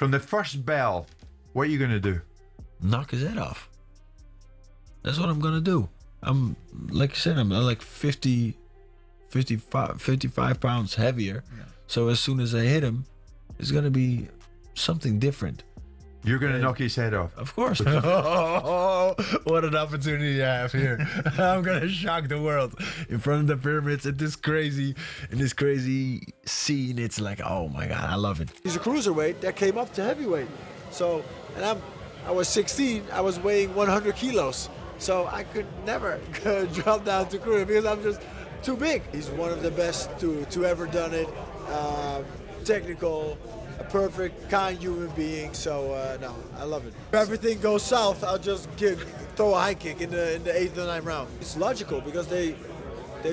From the first bell, what are you going to do? Knock his head off. That's what I'm gonna do. I'm, like I said, I'm like 55 pounds heavier. Yeah. So as soon as I hit him, it's gonna be something different. You're going to knock his head off? Of course. Oh, what an opportunity I have here. I'm going to shock the world in front of the pyramids in this crazy scene. It's like, oh my God, I love it. He's a cruiserweight that came up to heavyweight. So, and I was 16, I was weighing 100 kilos. So I could never drop down to cruiser because I'm just too big. He's one of the best to ever done it. Technical, a perfect, kind human being. So no, I love it. If everything goes south, I'll just throw a high kick in the 8th or 9th round. It's logical because they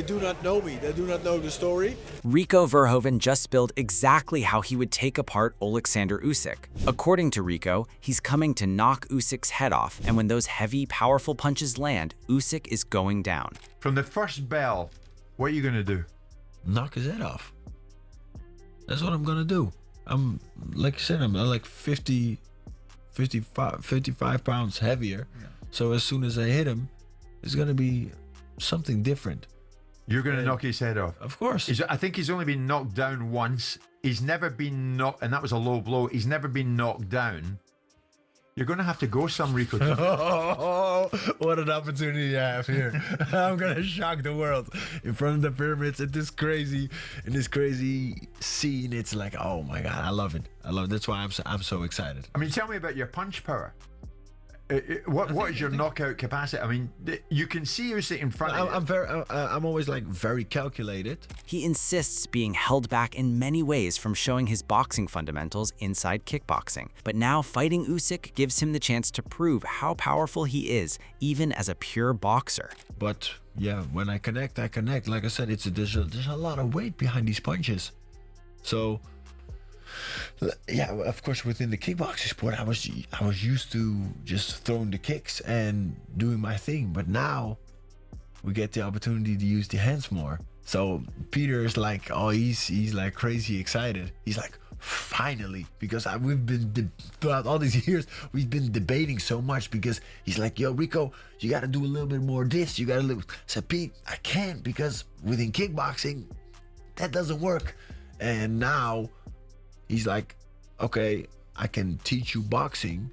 do not know me. They do not know the story. Rico Verhoeven just spilled exactly how he would take apart Oleksandr Usyk. According to Rico, he's coming to knock Usyk's head off, and when those heavy, powerful punches land, Usyk is going down. From the first bell, what are you going to do? Knock his head off. That's what I'm gonna do. I'm, like I said, I'm like 55 pounds heavier. Yeah. So as soon as I hit him, it's gonna be something different. You're going to knock his head off? Of course. I think he's only been knocked down once. He's never been knocked, and that was a low blow. He's never been knocked down. You're going to have to go some, Rico. Oh, what an opportunity I have here. I'm going to shock the world in front of the pyramids in this crazy scene. It's like, oh my God, I love it. I love it. That's why I'm so excited. I mean, tell me about your punch power. What is your knockout capacity? I mean, you can see Usyk in front of you. I'm always like very calculated. He insists being held back in many ways from showing his boxing fundamentals inside kickboxing. But now fighting Usyk gives him the chance to prove how powerful he is, even as a pure boxer. But yeah, when I connect, I connect. Like I said, there's a lot of weight behind these punches. So yeah, of course, within the kickboxing sport, I was used to just throwing the kicks and doing my thing. But now we get the opportunity to use the hands more. So Peter is like, oh, he's like crazy excited. He's like, finally, because we've been throughout all these years, we've been debating so much because he's like, yo, Rico, you got to do a little bit more of this. You got to. I said, Pete, I can't because within kickboxing, that doesn't work. And now he's like, okay, I can teach you boxing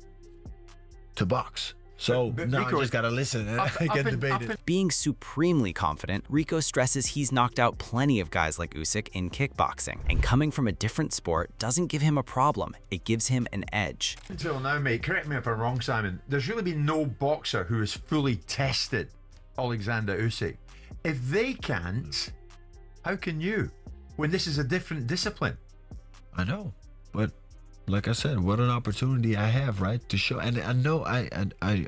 to box. So now Rico, I just gotta listen and get debated. Being supremely confident, Rico stresses he's knocked out plenty of guys like Usyk in kickboxing. And coming from a different sport doesn't give him a problem, it gives him an edge. Until now, mate, correct me if I'm wrong, Simon, there's really been no boxer who has fully tested Oleksandr Usyk. If they can't, how can you? When this is a different discipline. I know, but like I said, what an opportunity I have, right, to show. And I know I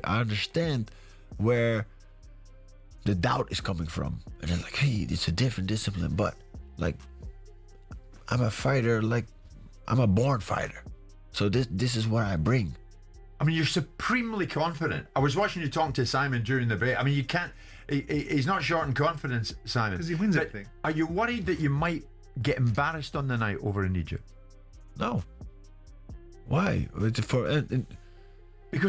understand where the doubt is coming from. And it's like, hey, it's a different discipline, but like, I'm a fighter, like I'm a born fighter. So this is what I bring. I mean, you're supremely confident. I was watching you talking to Simon during the break. I mean, you can't. He's not short in confidence, Simon. Because he wins everything. Are you worried that you might get embarrassed on the night over in Egypt? No. Why? Because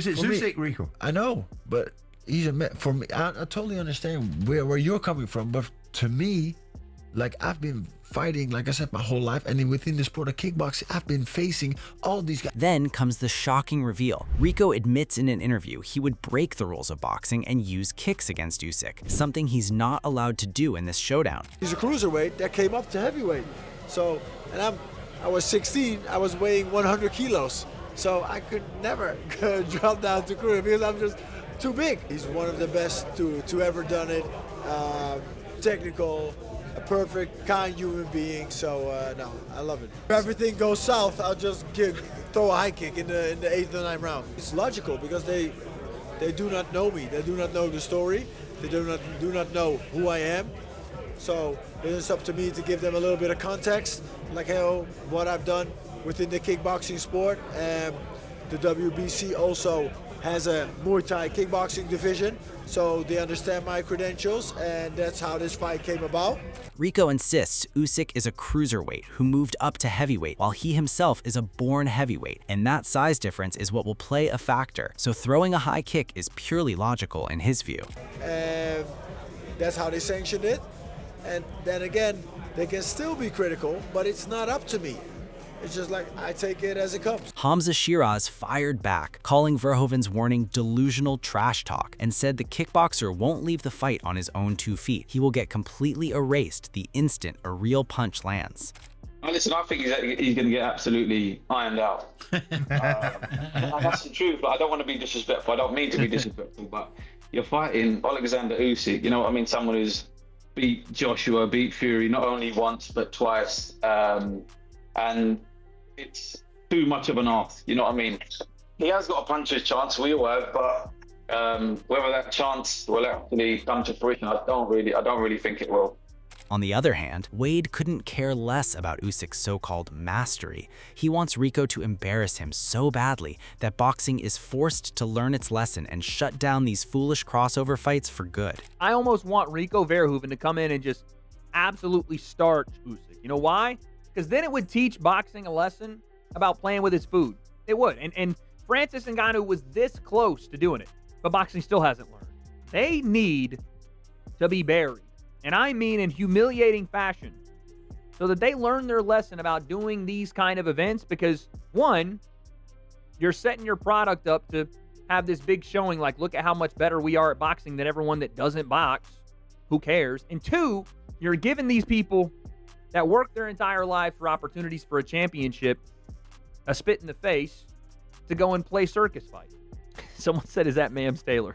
it's Usyk, Rico. I know, but he's for me. I totally understand where you're coming from, but to me, like I've been fighting, like I said, my whole life, and then within the sport of kickboxing, I've been facing all these guys. Then comes the shocking reveal. Rico admits in an interview he would break the rules of boxing and use kicks against Usyk, something he's not allowed to do in this showdown. He's a cruiserweight that came up to heavyweight. So, and I was 16, I was weighing 100 kilos. So I could never drop down to cruiser because I'm just too big. He's one of the best to ever done it. Technical, a perfect, kind human being. So no, I love it. If everything goes south, I'll just throw a high kick in the 8th or 9th round. It's logical because they do not know me. They do not know the story. They do not know who I am. So it's up to me to give them a little bit of context, like how what I've done within the kickboxing sport. And the WBC also has a Muay Thai kickboxing division, so they understand my credentials, and that's how this fight came about. Rico insists Usyk is a cruiserweight who moved up to heavyweight, while he himself is a born heavyweight, and that size difference is what will play a factor, so throwing a high kick is purely logical in his view. And that's how they sanctioned it. And then again, they can still be critical, but it's not up to me. It's just like, I take it as it comes. Hamza Shiraz fired back, calling Verhoeven's warning delusional trash talk, and said the kickboxer won't leave the fight on his own 2 feet. He will get completely erased the instant a real punch lands. Listen, I think he's going to get absolutely ironed out. That's the truth. Like, I don't want to be disrespectful. I don't mean to be disrespectful, but you're fighting Oleksandr Usyk. You know what I mean? Someone who's beat Joshua, beat Fury, not only once, but twice. And it's too much of an ask. You know what I mean? He has got a puncher's chance. We all have, but whether that chance will actually come to fruition, I don't really think it will. On the other hand, Wade couldn't care less about Usyk's so-called mastery. He wants Rico to embarrass him so badly that boxing is forced to learn its lesson and shut down these foolish crossover fights for good. I almost want Rico Verhoeven to come in and just absolutely starch Usyk. You know why? Because then it would teach boxing a lesson about playing with his food. It would. And Francis Ngannou was this close to doing it, but boxing still hasn't learned. They need to be buried. And I mean in humiliating fashion, so that they learn their lesson about doing these kind of events, because one, you're setting your product up to have this big showing, like, look at how much better we are at boxing than everyone that doesn't box. Who cares? And two, you're giving these people that work their entire life for opportunities for a championship a spit in the face to go and play circus fight. Someone said, is that Mams Taylor?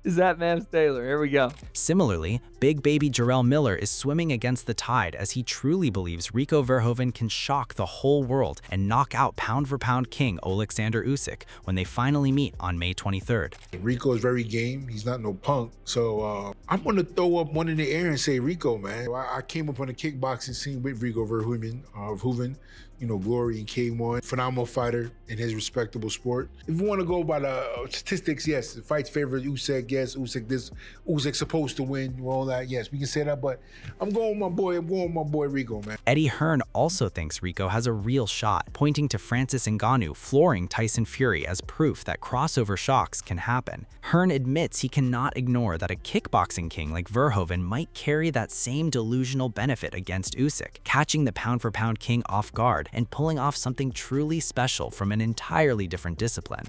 Is that Mams Taylor? Here we go. Similarly, big baby Jarrell Miller is swimming against the tide as he truly believes Rico Verhoeven can shock the whole world and knock out pound-for-pound king Oleksandr Usyk when they finally meet on May 23rd. Rico is very game. He's not no punk. So I'm going to throw up one in the air and say Rico, man. I came up on the kickboxing scene with Rico Verhoeven, you know, Glory and K1. Phenomenal fighter in his respectable sport. If you want to go by the statistics, yes, the fight's favorite Usyk, yes, Usyk's supposed to win, all that, yes, we can say that, but I'm going with my boy Rico, man. Eddie Hearn also thinks Rico has a real shot, pointing to Francis Ngannou flooring Tyson Fury as proof that crossover shocks can happen. Hearn admits he cannot ignore that a kickboxing king like Verhoeven might carry that same delusional benefit against Usyk, catching the pound-for-pound king off guard and pulling off something truly special from an entirely different discipline.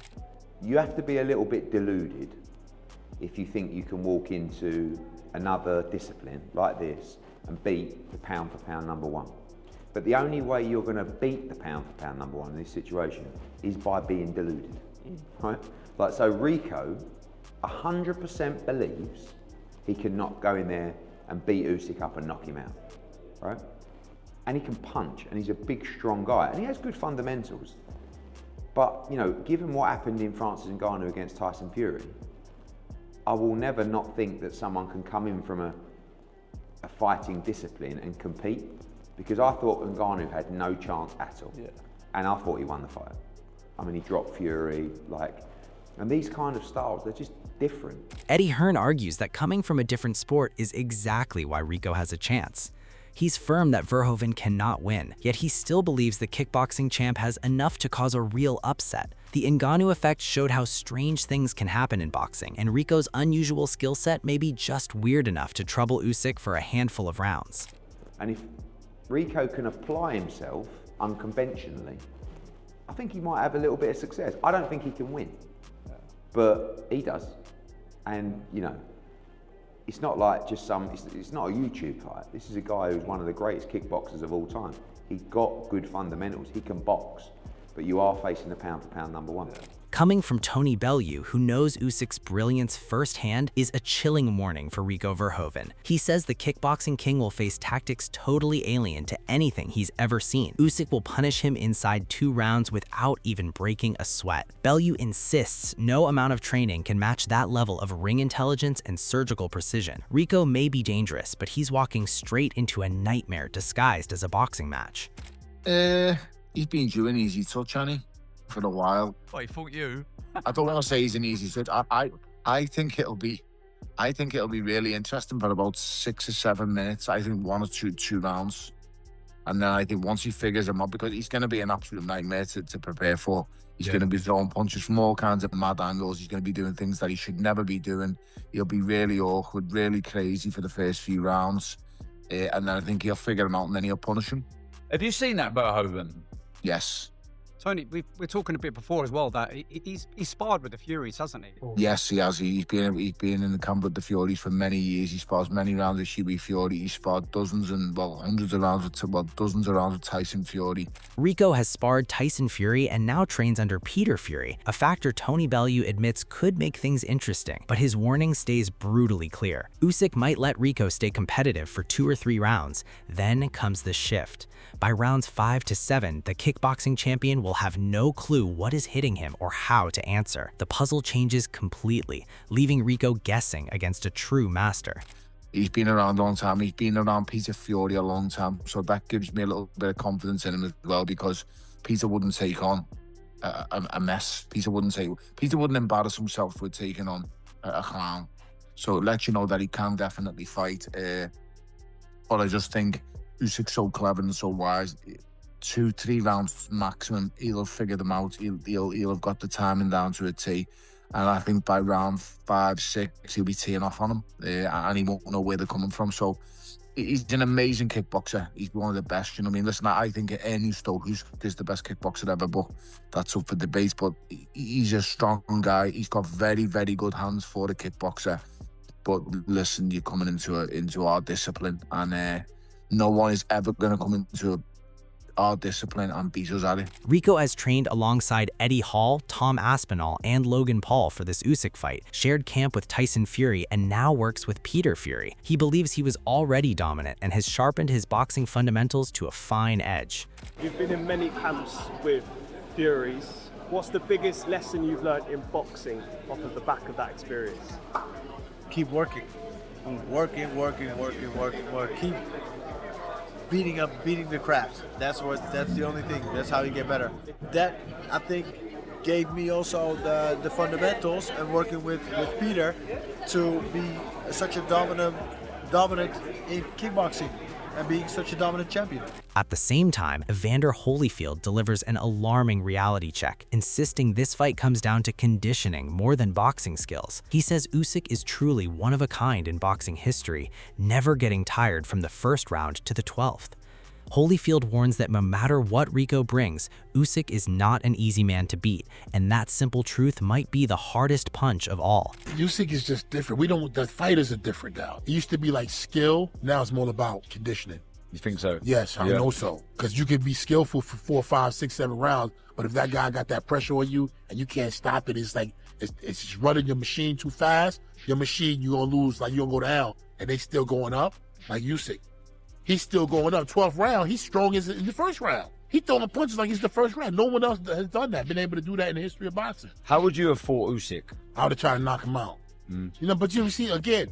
You have to be a little bit deluded if you think you can walk into another discipline like this and beat the pound-for-pound number one. But the only way you're going to beat the pound-for-pound number one in this situation is by being deluded, right? Like, so Rico 100% believes he can not go in there and beat Usyk up and knock him out, right? And he can punch, and he's a big, strong guy, and he has good fundamentals. But, you know, given what happened in Francis Ngannou against Tyson Fury, I will never not think that someone can come in from a fighting discipline and compete, because I thought Ngannou had no chance at all. Yeah. And I thought he won the fight. I mean, he dropped Fury, and these kind of styles, they're just different. Eddie Hearn argues that coming from a different sport is exactly why Rico has a chance. He's firm that Verhoeven cannot win, yet he still believes the kickboxing champ has enough to cause a real upset. The Ngannou effect showed how strange things can happen in boxing, and Rico's unusual skill set may be just weird enough to trouble Usyk for a handful of rounds. And if Rico can apply himself unconventionally, I think he might have a little bit of success. I don't think he can win, but he does. And, you know, it's not like just it's not a YouTube fight. This is a guy who's one of the greatest kickboxers of all time. He's got good fundamentals. He can box, but you are facing the pound-for-pound number one. Coming from Tony Bellew, who knows Usyk's brilliance firsthand, is a chilling warning for Rico Verhoeven. He says the kickboxing king will face tactics totally alien to anything he's ever seen. Usyk will punish him inside 2 rounds without even breaking a sweat. Bellew insists no amount of training can match that level of ring intelligence and surgical precision. Rico may be dangerous, but he's walking straight into a nightmare disguised as a boxing match. Ich bin Giovanni Zizzo, for a while. Wait, fuck you. I don't want to say he's an easy fit. I think it'll be really interesting for about 6 or 7 minutes. I think 1 or 2 rounds. And then I think once he figures him out, because he's going to be an absolute nightmare to prepare for. He's going to be throwing punches from all kinds of mad angles. He's going to be doing things that he should never be doing. He'll be really awkward, really crazy for the first few rounds. And then I think he'll figure him out and then he'll punish him. Have you seen that Verhoeven? Yes. Tony, we're talking a bit before as well that he's sparred with the Furies, hasn't he? Yes, he has. He's been in the camp with the Furies for many years. He spars many rounds with Hughie Fury. He sparred hundreds of rounds with dozens of rounds with Tyson Fury. Rico has sparred Tyson Fury and now trains under Peter Fury, a factor Tony Bellew admits could make things interesting, but his warning stays brutally clear. Usyk might let Rico stay competitive for 2 or 3 rounds. Then comes the shift. By rounds 5 to 7, the kickboxing champion will have no clue what is hitting him or how to answer. The puzzle changes completely, leaving Rico guessing against a true master. He's been around a long time. He's been around Peter Fury a long time. So that gives me a little bit of confidence in him as well, because Peter wouldn't take on a mess. Peter wouldn't embarrass himself with taking on a clown. So it lets you know that he can definitely fight. But I just think Usyk's so clever and so wise. 2-3 rounds maximum, he'll have figured them out. He'll have got the timing down to a T. And I think by round 5, 6, he'll be teeing off on him. And he won't know where they're coming from. So he's an amazing kickboxer. He's one of the best. You know what I mean? Listen, I think Ernie Stokes is the best kickboxer ever, but that's up for debate. But he's a strong guy. He's got very, very good hands for a kickboxer. But listen, you're coming into our discipline, and no one is ever going to come into our discipline and beat us at it. Rico has trained alongside Eddie Hall, Tom Aspinall, and Logan Paul for this Usyk fight, shared camp with Tyson Fury, and now works with Peter Fury. He believes he was already dominant and has sharpened his boxing fundamentals to a fine edge. You've been in many camps with Furies. What's the biggest lesson you've learned in boxing off of the back of that experience? Keep working. Working. Keep beating the craft. That's the only thing. That's how you get better. That, I think, gave me also the fundamentals, and working with Peter to be such a dominant in kickboxing and being such a dominant champion. At the same time, Evander Holyfield delivers an alarming reality check, insisting this fight comes down to conditioning more than boxing skills. He says Usyk is truly one of a kind in boxing history, never getting tired from the first round to the 12th. Holyfield warns that no matter what Rico brings, Usyk is not an easy man to beat, and that simple truth might be the hardest punch of all. Usyk is just different. The fighters are different now. It used to be like skill, now it's more about conditioning. You think so? Yes, I know so. Because you can be skillful for 4, 5, 6, 7 rounds, but if that guy got that pressure on you and you can't stop it, it's like it's just running your machine too fast. Your machine, you're gonna lose, like you're gonna go down, and they still going up. Like Usyk, he's still going up. 12th round, he's strong as in the first round. He throwing punches like it's the first round. No one else has done that, been able to do that in the history of boxing. How would you have fought Usyk? I would have tried to knock him out. You know, but you see, again,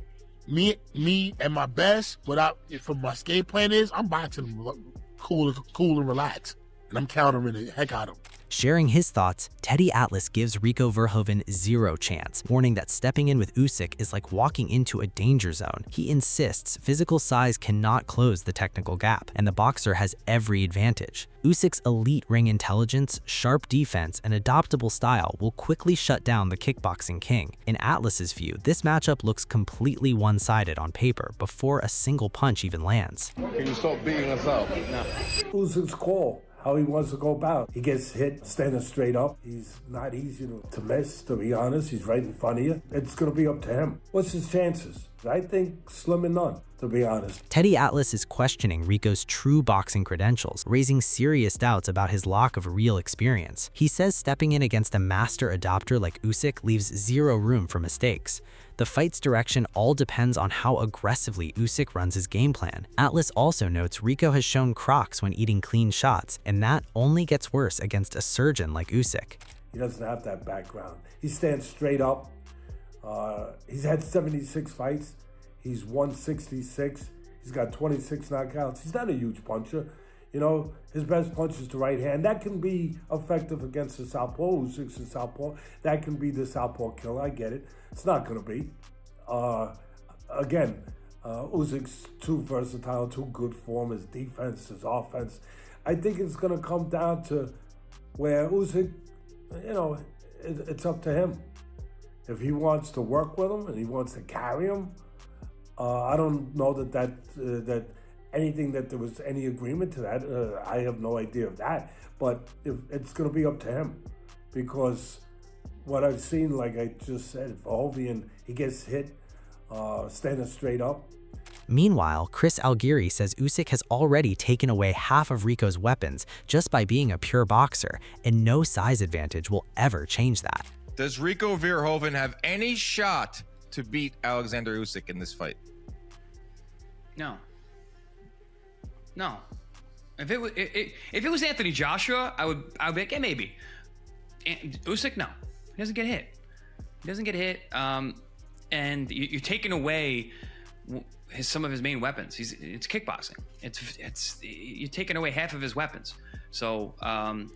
me at my best, from my game plan is, I'm boxing him cool and relaxed. And I'm countering the heck out of him. Sharing his thoughts, Teddy Atlas gives Rico Verhoeven zero chance, warning that stepping in with Usyk is like walking into a danger zone. He insists physical size cannot close the technical gap, and the boxer has every advantage. Usyk's elite ring intelligence, sharp defense, and adaptable style will quickly shut down the kickboxing king. In Atlas's view, this matchup looks completely one-sided on paper before a single punch even lands. Can you stop beating us up? No. Usyk's call. How he wants to go about. He gets hit standing straight up. He's not easy to miss, to be honest. He's right in front of you. It's going to be up to him. What's his chances? I think slim and none, to be honest. Teddy Atlas is questioning Rico's true boxing credentials, raising serious doubts about his lack of real experience. He says stepping in against a master adopter like Usyk leaves zero room for mistakes. The fight's direction all depends on how aggressively Usyk runs his game plan. Atlas also notes Rico has shown crocs when eating clean shots, and that only gets worse against a surgeon like Usyk. He doesn't have that background. He stands straight up. He's had 76 fights. He's won 66. He's got 26 knockouts. He's not a huge puncher. You know, his best punch is the right hand. That can be effective against the southpaw. Usyk's a southpaw. That can be the southpaw killer. I get it. It's not going to be. Again, Usyk's too versatile, too good for him. His defense, his offense. I think it's going to come down to where Usyk, you know, it's up to him. If he wants to work with him and he wants to carry him, I don't know that anything that there was any agreement to that. I have no idea of that. But if it's going to be up to him, because what I've seen, like I just said, Verhoeven, he gets hit standing straight up. Meanwhile, Chris Algieri says Usyk has already taken away half of Rico's weapons just by being a pure boxer, and no size advantage will ever change that. Does Rico Verhoeven have any shot to beat Oleksandr Usyk in this fight? No. If it was Anthony Joshua, I would be like, yeah, maybe. Usyk, no. He doesn't get hit. And you're taking away some of his main weapons. It's kickboxing. You're taking away half of his weapons. So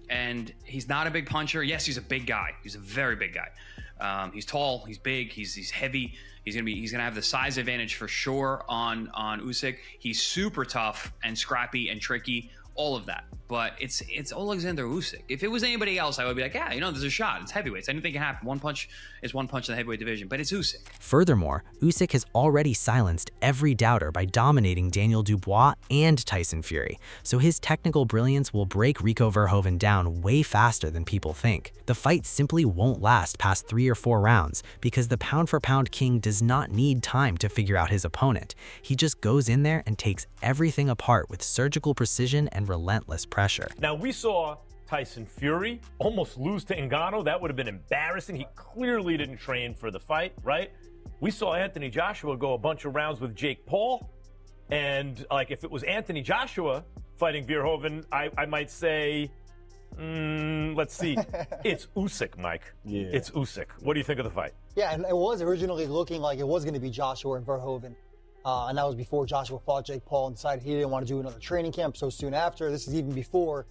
and he's not a big puncher. Yes, he's a big guy. He's a very big guy. He's tall. He's big. He's heavy. He's gonna have the size advantage for sure on Usyk. He's super tough and scrappy and tricky. All of that. But it's Oleksandr Usyk. If it was anybody else, I would be like, yeah, there's a shot. It's heavyweights. Anything can happen. One punch is one punch in the heavyweight division. But it's Usyk. Furthermore, Usyk has already silenced every doubter by dominating Daniel Dubois and Tyson Fury, so his technical brilliance will break Rico Verhoeven down way faster than people think. The fight simply won't last past 3 or 4 rounds because the pound-for-pound king does not need time to figure out his opponent. He just goes in there and takes everything apart with surgical precision and relentless pressure. Now, we saw Tyson Fury almost lose to Ngannou. That would have been embarrassing. He clearly didn't train for the fight, right? We saw Anthony Joshua go a bunch of rounds with Jake Paul. And, like, if it was Anthony Joshua fighting Verhoeven, I might say, let's see. It's Usyk, Mike. Yeah. It's Usyk. What do you think of the fight? Yeah, and it was originally looking like it was going to be Joshua and Verhoeven. And that was before Joshua fought Jake Paul and decided he didn't want to do another training camp so soon after. This is even before,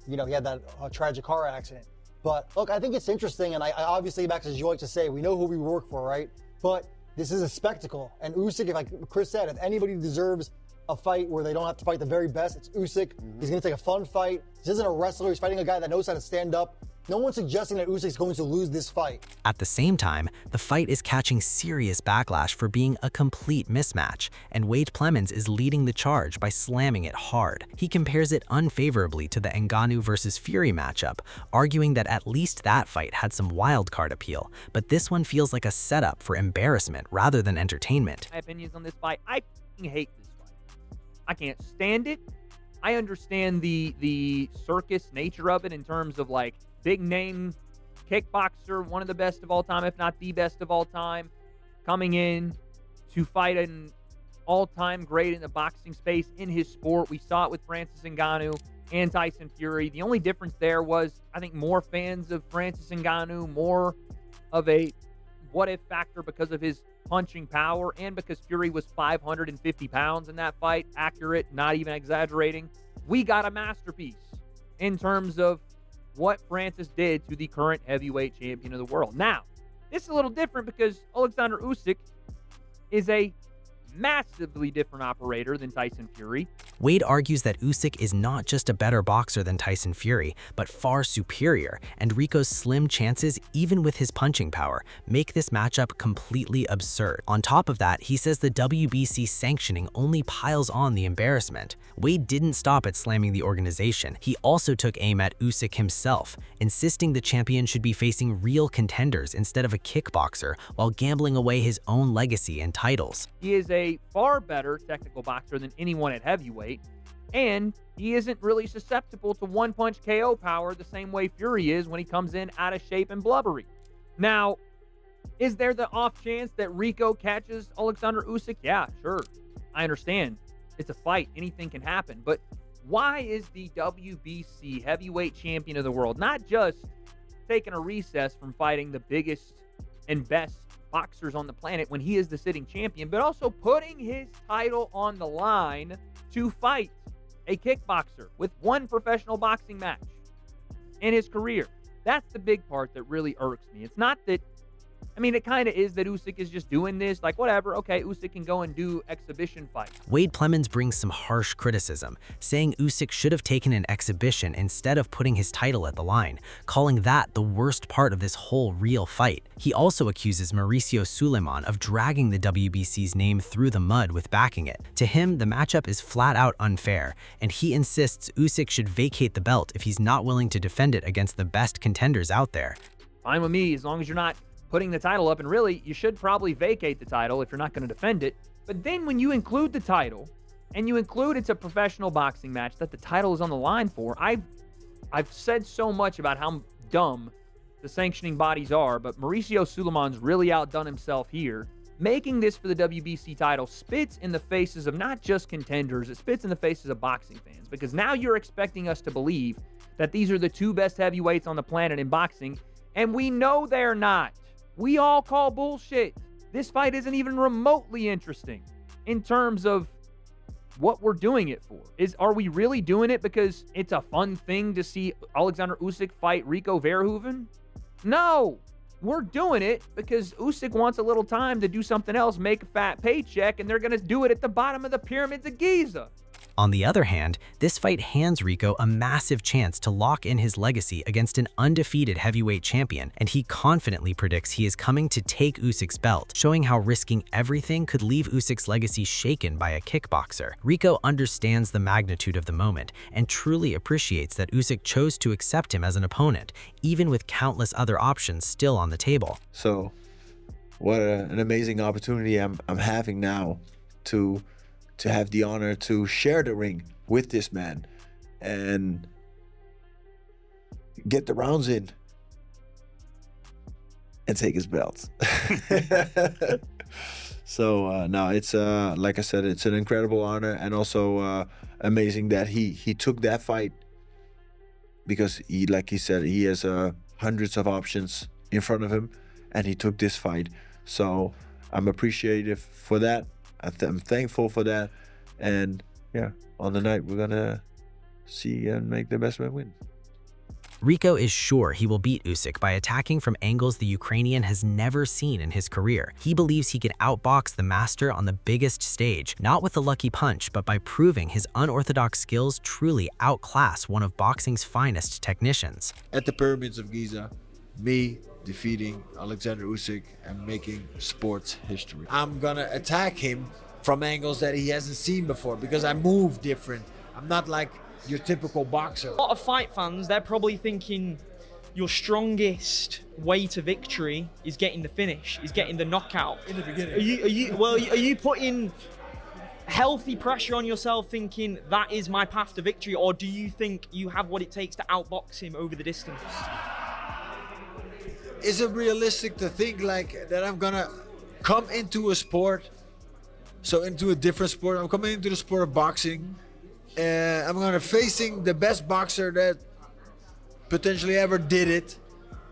he had that tragic car accident. But look, I think it's interesting, and I obviously, Max, as you like to say, we know who we work for, right? But this is a spectacle. And Usyk, like Chris said, if anybody deserves a fight where they don't have to fight the very best, it's Usyk. He's going to take a fun fight. This isn't a wrestler. He's fighting a guy that knows how to stand up. No one's suggesting that Usyk's going to lose this fight. At the same time, the fight is catching serious backlash for being a complete mismatch, and Wade Plemons is leading the charge by slamming it hard. He compares it unfavorably to the Ngannou versus Fury matchup, arguing that at least that fight had some wildcard appeal, but this one feels like a setup for embarrassment rather than entertainment. My opinions on this fight, I hate this fight. I can't stand it. I understand the circus nature of it in terms of like big name kickboxer, one of the best of all time, if not the best of all time, coming in to fight an all-time great in the boxing space in his sport. We saw it with Francis Ngannou and Tyson Fury. The only difference there was, I think, more fans of Francis Ngannou, more of a what-if factor because of his punching power and because Fury was 550 pounds in that fight. Accurate, not even exaggerating. We got a masterpiece in terms of what Francis did to the current heavyweight champion of the world. Now, this is a little different because Oleksandr Usyk is a massively different operator than Tyson Fury. Wade argues that Usyk is not just a better boxer than Tyson Fury, but far superior, and Rico's slim chances, even with his punching power, make this matchup completely absurd. On top of that, he says the WBC sanctioning only piles on the embarrassment. Wade didn't stop at slamming the organization. He also took aim at Usyk himself, insisting the champion should be facing real contenders instead of a kickboxer, while gambling away his own legacy and titles. He is a far better technical boxer than anyone at heavyweight, and he isn't really susceptible to one-punch KO power the same way Fury is when he comes in out of shape and blubbery. Now, is there the off chance that Rico catches Oleksandr Usyk? Yeah, sure. I understand. It's a fight. Anything can happen. But why is the WBC heavyweight champion of the world not just taking a recess from fighting the biggest and best boxers on the planet when he is the sitting champion, but also putting his title on the line to fight a kickboxer with one professional boxing match in his career. That's the big part that really irks me. It's not that, I mean, it kind of is that Usyk is just doing this, like, whatever, okay, Usyk can go and do exhibition fights. Wade Plemons brings some harsh criticism, saying Usyk should have taken an exhibition instead of putting his title at the line, calling that the worst part of this whole real fight. He also accuses Mauricio Suleiman of dragging the WBC's name through the mud with backing it. To him, the matchup is flat out unfair, and he insists Usyk should vacate the belt if he's not willing to defend it against the best contenders out there. Fine with me, as long as you're not putting the title up, and really, you should probably vacate the title if you're not going to defend it. But then when you include the title, and you include it's a professional boxing match that the title is on the line for, I've said so much about how dumb the sanctioning bodies are, but Mauricio Suleiman's really outdone himself here. Making this for the WBC title spits in the faces of not just contenders, it spits in the faces of boxing fans, because now you're expecting us to believe that these are the two best heavyweights on the planet in boxing, and we know they're not. We all call bullshit. This fight isn't even remotely interesting in terms of what we're doing it for. Are we really doing it because it's a fun thing to see Oleksandr Usyk fight Rico Verhoeven? No, we're doing it because Usyk wants a little time to do something else, make a fat paycheck, and they're going to do it at the bottom of the pyramids of Giza. On the other hand, this fight hands Rico a massive chance to lock in his legacy against an undefeated heavyweight champion, and he confidently predicts he is coming to take Usyk's belt, showing how risking everything could leave Usyk's legacy shaken by a kickboxer. Rico understands the magnitude of the moment and truly appreciates that Usyk chose to accept him as an opponent, even with countless other options still on the table. So, what an amazing opportunity I'm having now to have the honor to share the ring with this man and get the rounds in and take his belt. So no, it's like I said, it's an incredible honor, and also amazing that he took that fight, because he, like he said, he has hundreds of options in front of him, and he took this fight. So I'm appreciative for that. I'm thankful for that, and yeah, on the night we're gonna see and make the best man win. Rico is sure he will beat Usyk by attacking from angles the Ukrainian has never seen in his career. He believes he could outbox the master on the biggest stage, not with a lucky punch, but by proving his unorthodox skills truly outclass one of boxing's finest technicians. At the pyramids of Giza, me defeating Oleksandr Usyk and making sports history. I'm gonna attack him from angles that he hasn't seen before, because I move different. I'm not like your typical boxer. A lot of fight fans, they're probably thinking your strongest way to victory is getting the finish, is getting the knockout. In the beginning. Are you putting healthy pressure on yourself thinking that is my path to victory, or do you think you have what it takes to outbox him over the distance? Is it realistic to think like that I'm gonna come into a sport, so into a different sport, I'm coming into the sport of boxing, and I'm gonna facing the best boxer that potentially ever did it,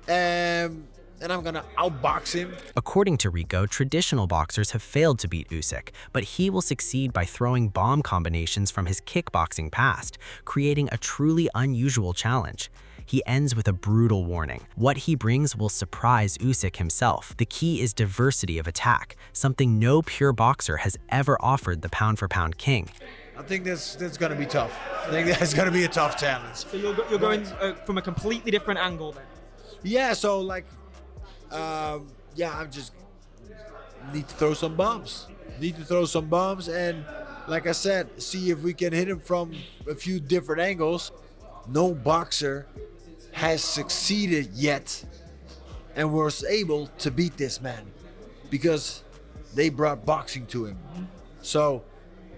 and I'm gonna outbox him? According to Rico, traditional boxers have failed to beat Usyk, but he will succeed by throwing bomb combinations from his kickboxing past, creating a truly unusual challenge. He ends with a brutal warning. What he brings will surprise Usyk himself. The key is diversity of attack, something no pure boxer has ever offered the pound-for-pound king. I think that's gonna be tough. I think that's gonna be a tough challenge. So you're going from a completely different angle then? Yeah, so like, yeah, I just need to throw some bombs. And like I said, see if we can hit him from a few different angles. No boxer has succeeded yet and was able to beat this man because they brought boxing to him. So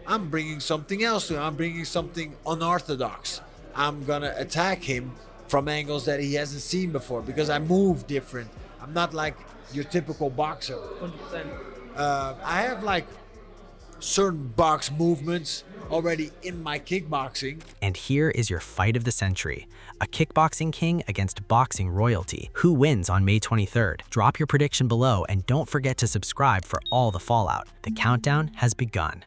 I'm bringing something else to him. I'm bringing something unorthodox. I'm gonna attack him from angles that he hasn't seen before because I move different. I'm not like your typical boxer. 100%. I have like certain box movements already in my kickboxing. And here is your fight of the century, a kickboxing king against boxing royalty. Who wins on May 23rd? Drop your prediction below and don't forget to subscribe for all the fallout. The countdown has begun.